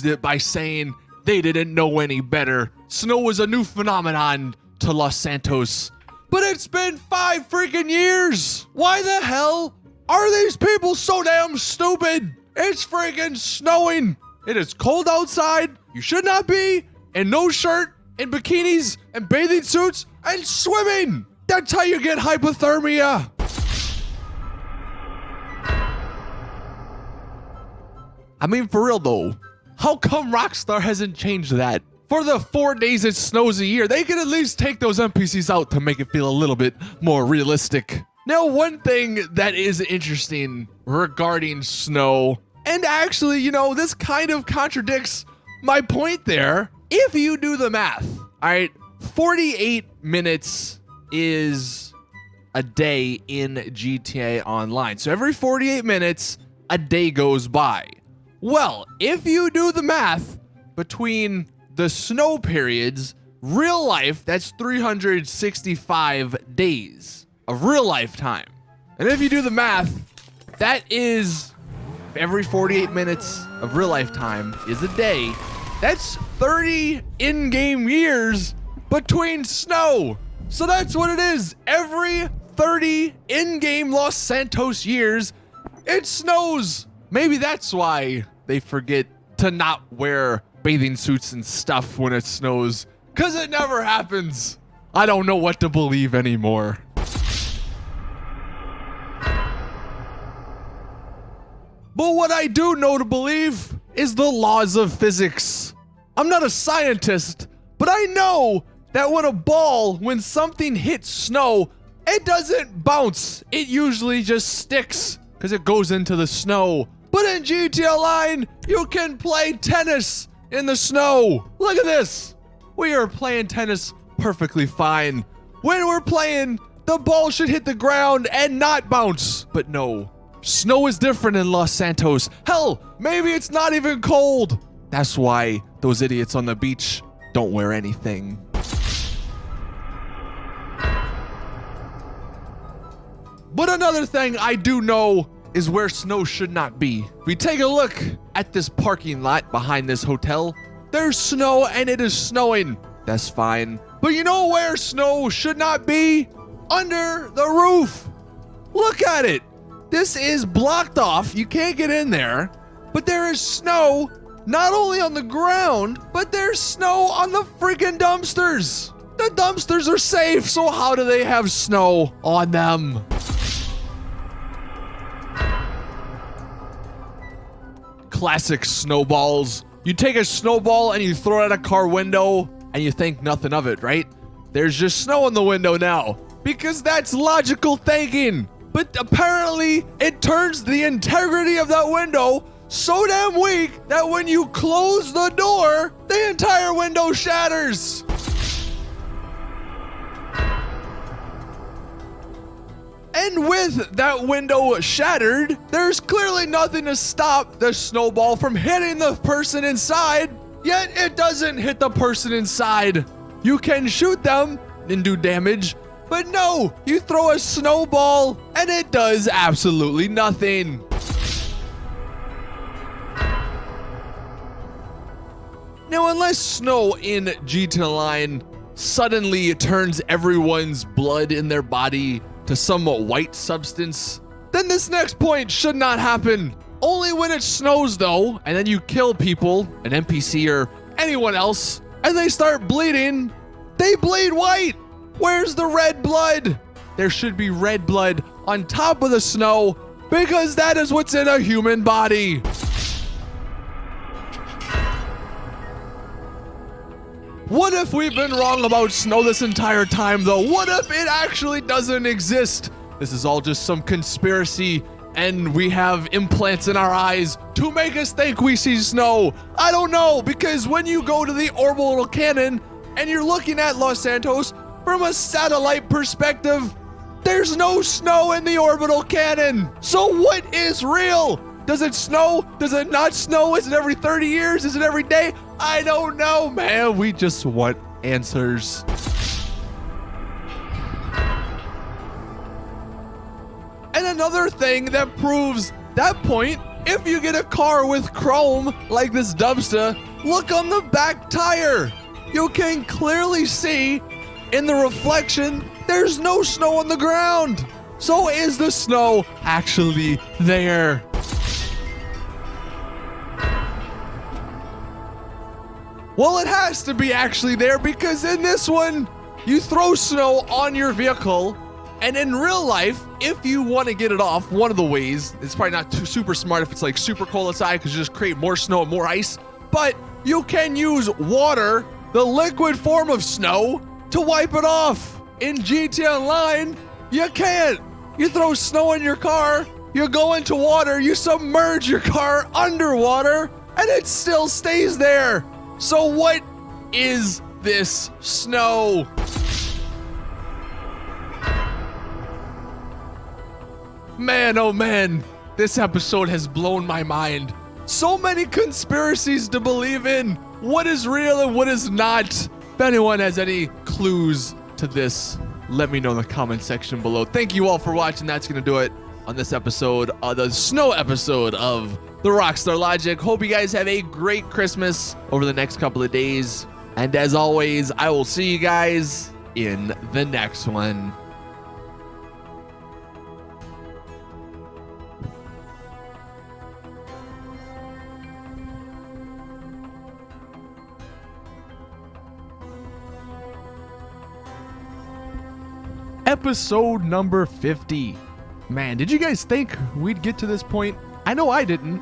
it by saying they didn't know any better. Snow was a new phenomenon to Los Santos. But it's been 5 freaking years. Why the hell are these people so damn stupid? It's freaking snowing. It is cold outside. You should not be in no shirt, in bikinis, and bathing suits, and swimming. That's how you get hypothermia. I mean, for real though, how come Rockstar hasn't changed that? For the 4 days it snows a year, they could at least take those NPCs out to make it feel a little bit more realistic. Now, one thing that is interesting regarding snow, and actually, you know, this kind of contradicts my point there. If you do the math, all right, 48 minutes is a day in GTA Online. So every 48 minutes, a day goes by. Well, if you do the math between the snow periods, real life, that's 365 days of real life time. And if you do the math, that is every 48 minutes of real life time is a day. That's 30 in-game years between snow. So that's what it is. Every 30 in-game Los Santos years, it snows. Maybe that's why they forget to not wear bathing suits and stuff when it snows, because it never happens. I don't know what to believe anymore. But what I do know to believe is the laws of physics. I'm not a scientist, but I know that when something hits snow, it doesn't bounce. It usually just sticks because it goes into the snow. But in GTA Online, you can play tennis in the snow. Look at this. We are playing tennis perfectly fine. When we're playing, the ball should hit the ground and not bounce. But no, snow is different in Los Santos. Hell, maybe it's not even cold. That's why those idiots on the beach don't wear anything. But another thing I do know is where snow should not be. If we take a look at this parking lot behind this hotel, there's snow and it is snowing. That's fine. But you know where snow should not be? Under the roof. Look at it. This is blocked off. You can't get in there. But there is snow not only on the ground, but there's snow on the freaking dumpsters. The dumpsters are safe, so how do they have snow on them? Classic snowballs. You take a snowball and you throw it at a car window and you think nothing of it, right? There's just snow in the window now because that's logical thinking. But apparently it turns the integrity of that window so damn weak that when you close the door, the entire window shatters. And with that window shattered, there's clearly nothing to stop the snowball from hitting the person inside, yet it doesn't hit the person inside. You can shoot them and do damage, but no, you throw a snowball and it does absolutely nothing. Now, unless snow in GTA Online suddenly turns everyone's blood in their body to some white substance, then this next point should not happen. Only when it snows though, and then you kill people, an NPC or anyone else, and they start bleeding, they bleed white. Where's the red blood? There should be red blood on top of the snow because that is what's in a human body. What if we've been wrong about snow this entire time though? What if it actually doesn't exist? This is all just some conspiracy and we have implants in our eyes to make us think we see snow. I don't know, because when you go to the orbital cannon and you're looking at Los Santos from a satellite perspective, there's no snow in the orbital cannon. So what is real? Does it snow? Does it not snow? Is it every 30 years? Is it every day? I don't know, man. We just want answers. And another thing that proves that point if you get a car with chrome like this Dubsta, look on the back tire. You can clearly see in the reflection there's no snow on the ground. So is the snow actually there? Well, it has to be actually there, because in this one, you throw snow on your vehicle, and in real life, if you want to get it off, one of the ways, it's probably not too super smart if it's like super cold outside because you just create more snow and more ice, but you can use water, the liquid form of snow, to wipe it off. In GTA Online, you can't. You throw snow in your car, you go into water, you submerge your car underwater, and it still stays there. So what is this snow? Man, oh man, this episode has blown my mind. So many conspiracies to believe in. What is real and what is not? If anyone has any clues to this, let me know in the comment section below. Thank you all for watching. That's going to do it on this episode, the snow episode of the Rockstar Logic. Hope you guys have a great Christmas over the next couple of days. And as always, I will see you guys in the next one. Episode number 50. Man, did you guys think we'd get to this point? I know I didn't.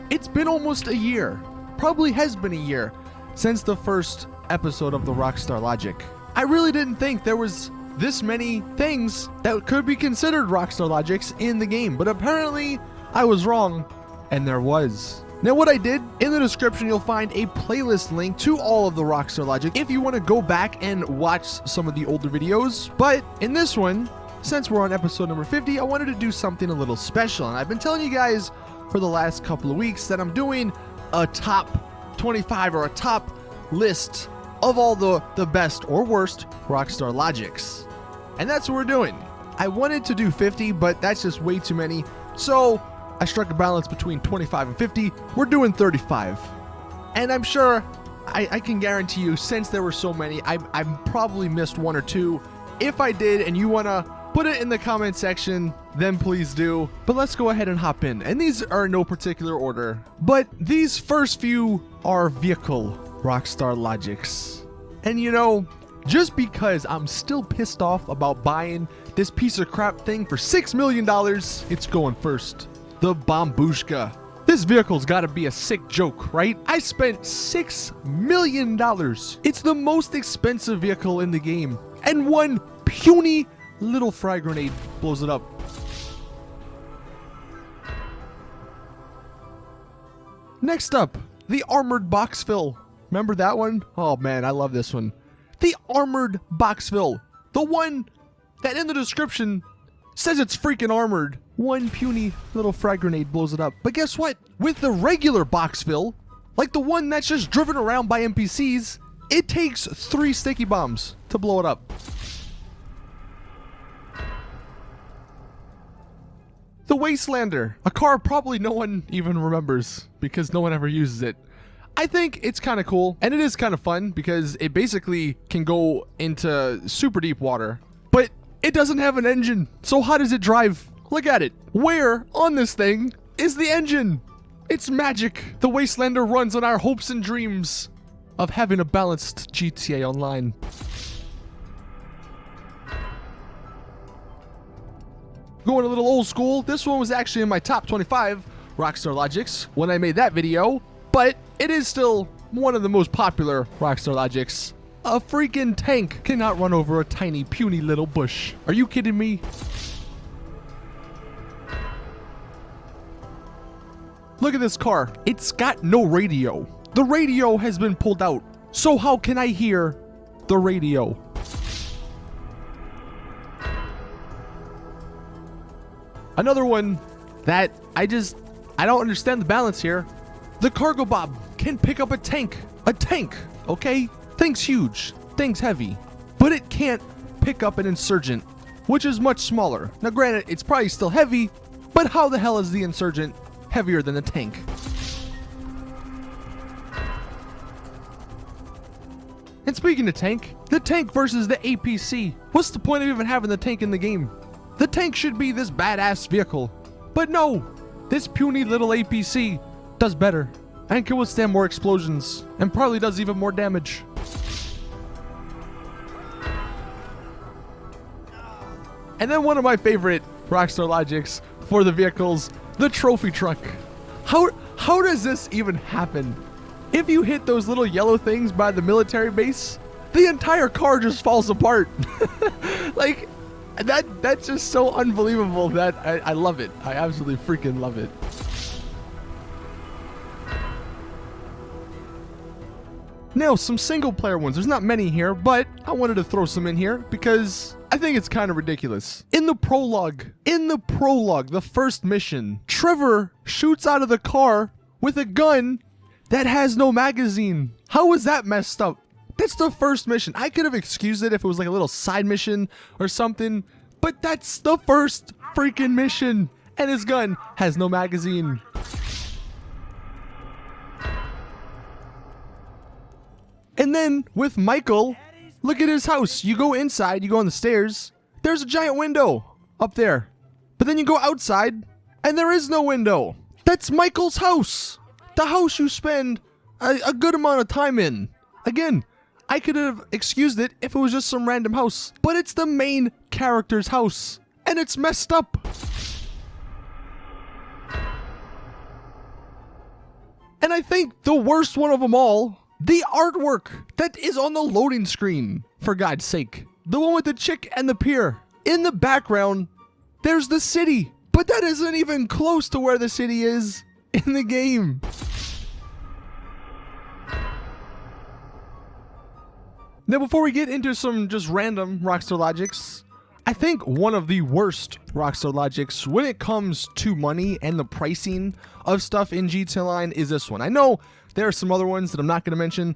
It's been almost a year. Probably has been a year since the first episode of the Rockstar Logic. I really didn't think there was this many things that could be considered Rockstar Logics in the game, but apparently I was wrong, and there was. Now what I did, in the description you'll find a playlist link to all of the Rockstar Logic if you want to go back and watch some of the older videos. But in this one, since we're on episode number 50, I wanted to do something a little special. And I've been telling you guys for the last couple of weeks that I'm doing a top 25 or a top list of all the best or worst Rockstar Logics. And that's what we're doing. I wanted to do 50, but that's just way too many. So I struck a balance between 25 and 50. We're doing 35. And I'm sure, I can guarantee you, since there were so many, I probably missed one or two. If I did and you want to put it in the comment section, then please do. But let's go ahead and hop in. And these are in no particular order. But these first few are vehicle Rockstar Logics. And you know, just because I'm still pissed off about buying this piece of crap thing for $6 million, it's going first. The Bombushka. This vehicle's gotta be a sick joke, right? I spent $6 million. It's the most expensive vehicle in the game. And one puny little frag grenade blows it up. Next up, the Armored Boxville. Remember that one? Oh man, I love this one. The Armored Boxville. The one that in the description says it's freaking armored. One puny little frag grenade blows it up. But guess what? With the regular Boxville, like the one that's just driven around by NPCs, it takes 3 sticky bombs to blow it up. The Wastelander, a car probably no one even remembers because no one ever uses it. I think it's kind of cool, and it is kind of fun because it basically can go into super deep water, but it doesn't have an engine. So how does it drive? Look at it. Where on this thing is the engine? It's magic. The Wastelander runs on our hopes and dreams of having a balanced GTA Online. Going a little old school, this one was actually in my top 25 Rockstar Logics when I made that video, but it is still one of the most popular Rockstar Logics. A freaking tank cannot run over a tiny, puny little bush. Are you kidding me? Look at this car. It's got no radio. The radio has been pulled out. So how can I hear the radio? Another one that I don't understand the balance here. The Cargo Bob can pick up a tank. A tank, okay? Thing's huge, thing's heavy, but it can't pick up an Insurgent, which is much smaller. Now granted, it's probably still heavy, but how the hell is the Insurgent heavier than the tank. And speaking of tank, the tank versus the APC. What's the point of even having the tank in the game? The tank should be this badass vehicle. But no, this puny little APC does better and can withstand more explosions and probably does even more damage. And then one of my favorite Rockstar logics for the vehicles, the trophy truck. How does this even happen? If you hit those little yellow things by the military base, the entire car just falls apart. Like, that's just so unbelievable that I love it. I absolutely freaking love it. Now, some single player ones. There's not many here, but I wanted to throw some in here because I think it's kind of ridiculous. In the prologue, the first mission, Trevor shoots out of the car with a gun that has no magazine. How was that messed up? That's the first mission. I could have excused it if it was like a little side mission or something, but that's the first freaking mission, and his gun has no magazine. And then with Michael, look at his house. You go inside, you go on the stairs, there's a giant window up there. But then you go outside, and there is no window. That's Michael's house. The house you spend a good amount of time in. Again, I could have excused it if it was just some random house, but it's the main character's house, and it's messed up. And I think the worst one of them all, the artwork that is on the loading screen, for God's sake. The one with the chick and the pier. In the background, there's the city, but that isn't even close to where the city is in the game. Now, before we get into some just random Rockstar logics, I think one of the worst Rockstar logics when it comes to money and the pricing of stuff in GTA Online is this one. I know there are some other ones that I'm not going to mention.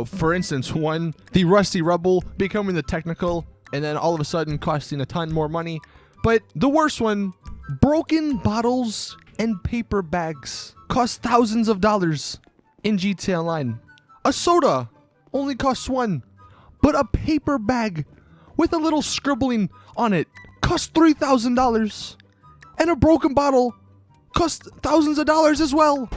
For instance, one, the Rusty Rebel becoming the technical and then all of a sudden costing a ton more money. But the worst one, broken bottles and paper bags cost thousands of dollars in GTA Online. A soda only costs $1, but a paper bag with a little scribbling on it costs $3,000, and a broken bottle costs thousands of dollars as well.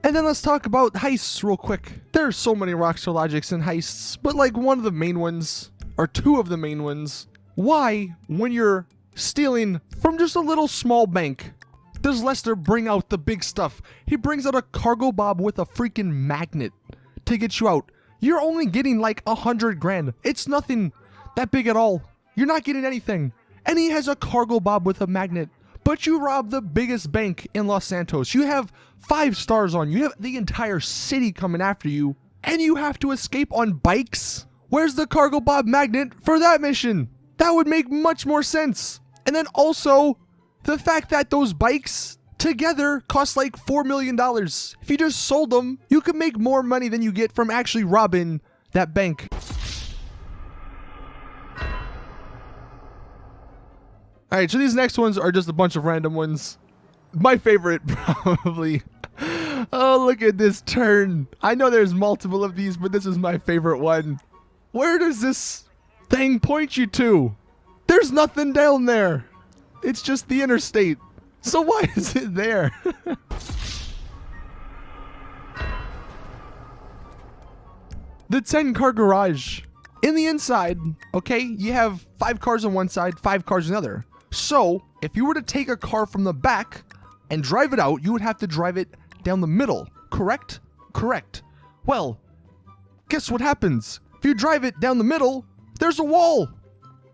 And then let's talk about heists real quick. There are so many Rockstar logics in heists, but like one of the main ones, or two of the main ones, why, when you're stealing from just a little small bank, does Lester bring out the big stuff? He brings out a cargo bob with a freaking magnet to get you out. You're only getting like 100 grand. It's nothing that big at all. You're not getting anything. And he has a cargo bob with a magnet. But you rob the biggest bank in Los Santos. You have 5 stars on you. You have the entire city coming after you. And you have to escape on bikes? Where's the cargo bob magnet for that mission? That would make much more sense. And then also, the fact that those bikes together cost like $4 million. If you just sold them, you could make more money than you get from actually robbing that bank. Alright, so these next ones are just a bunch of random ones. My favorite, probably. Oh, look at this turn. I know there's multiple of these, but this is my favorite one. Where does this thing point you to? There's nothing down there. It's just the interstate. So why is it there? The 10-car garage. In the inside, okay, you have 5 cars on one side, 5 cars on the other. So, if you were to take a car from the back and drive it out, you would have to drive it down the middle, correct? Correct. Well, guess what happens? If you drive it down the middle, there's a wall.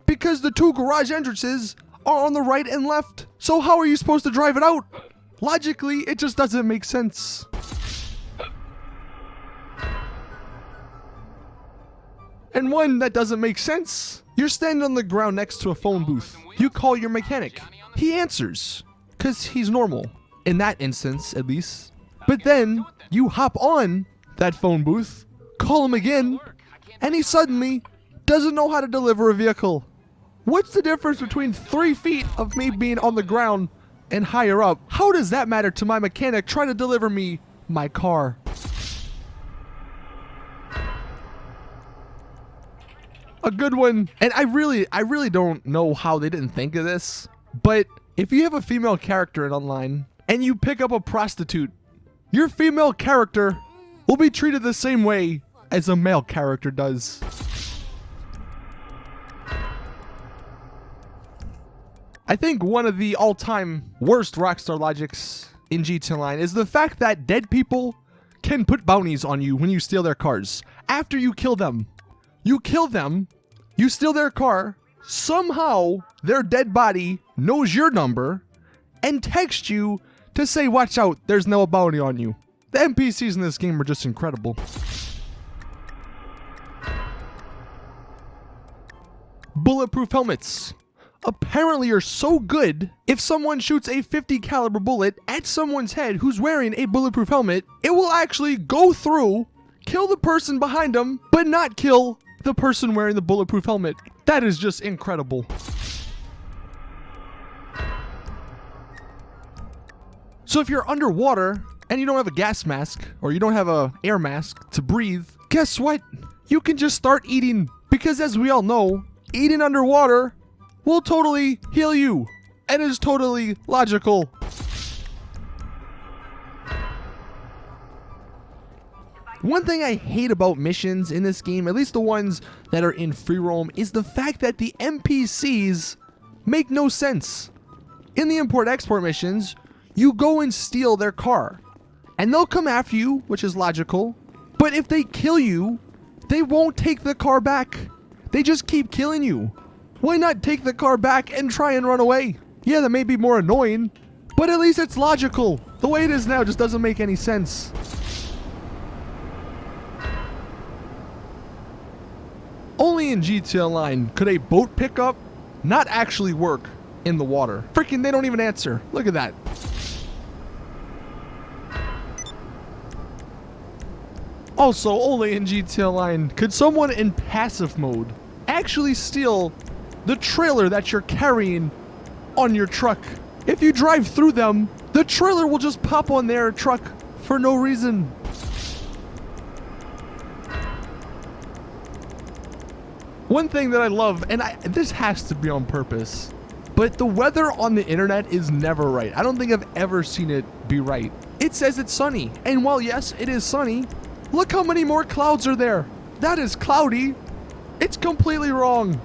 Because the 2 garage entrances are on the right and left. So how are you supposed to drive it out? Logically, it just doesn't make sense. And one that doesn't make sense. You're standing on the ground next to a phone booth. You call your mechanic. He answers, because he's normal. In that instance, at least. But then, you hop on that phone booth, call him again, and he suddenly doesn't know how to deliver a vehicle. What's the difference between 3 feet of me being on the ground and higher up? How does that matter to my mechanic trying to deliver me my car? A good one. And I really don't know how they didn't think of this, but if you have a female character in online and you pick up a prostitute, your female character will be treated the same way as a male character does. I think one of the all-time worst Rockstar logics in GTA Online is the fact that dead people can put bounties on you when you steal their cars. After you kill them, you steal their car, somehow their dead body knows your number and texts you to say, watch out, there's no bounty on you. The NPCs in this game are just incredible. Bulletproof helmets apparently are so good, if someone shoots a 50 caliber bullet at someone's head who's wearing a bulletproof helmet, it will actually go through, kill the person behind them, but not kill the person wearing the bulletproof helmet. That is just incredible. So if you're underwater and you don't have a gas mask or you don't have a air mask to breathe, guess what? You can just start eating, because as we all know, eating underwater will totally heal you and is totally logical. One thing I hate about missions in this game, at least the ones that are in free roam, is the fact that the NPCs make no sense. In the import-export missions, you go and steal their car, and they'll come after you, which is logical, but if they kill you, they won't take the car back. They just keep killing you. Why not take the car back and try and run away? Yeah, that may be more annoying, but at least it's logical. The way it is now just doesn't make any sense. Only in GTA Online could a boat pickup not actually work in the water. Freaking, they don't even answer. Look at that. Also, only in GTA Online could someone in passive mode actually steal the trailer that you're carrying on your truck. If you drive through them, the trailer will just pop on their truck for no reason. One thing that I love, and this has to be on purpose, but the weather on the internet is never right. I don't think I've ever seen it be right. It says it's sunny, and while yes, it is sunny, look how many more clouds are there. That is cloudy. It's completely wrong.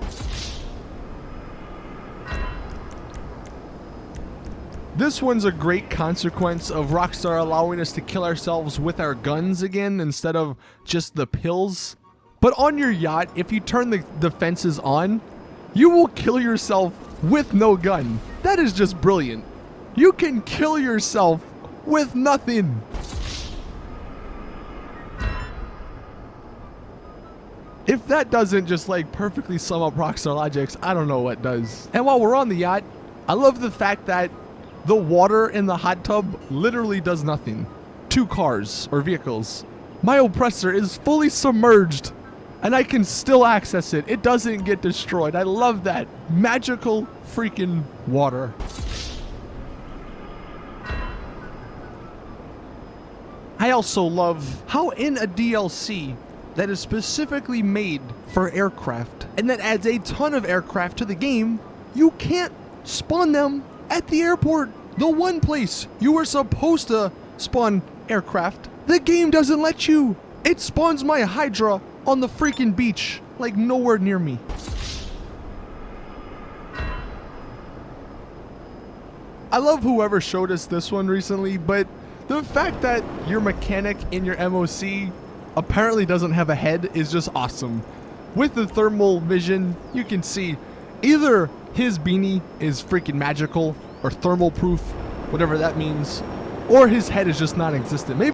This one's a great consequence of Rockstar allowing us to kill ourselves with our guns again instead of just the pills. But on your yacht, if you turn the fences on, you will kill yourself with no gun. That is just brilliant. You can kill yourself with nothing. If that doesn't just like perfectly sum up Rockstar logics, I don't know what does. And while we're on the yacht, I love the fact that the water in the hot tub literally does nothing to cars or vehicles. My oppressor is fully submerged and I can still access it. It doesn't get destroyed. I love that. Magical freaking water. I also love how in a DLC that is specifically made for aircraft and that adds a ton of aircraft to the game, you can't spawn them at the airport. The one place you were supposed to spawn aircraft, the game doesn't let you. It spawns my Hydra on the freaking beach, like nowhere near me. I love whoever showed us this one recently, but the fact that your mechanic in your MOC apparently doesn't have a head is just awesome. With the thermal vision, you can see either his beanie is freaking magical or thermal proof, whatever that means, or his head is just non-existent. Maybe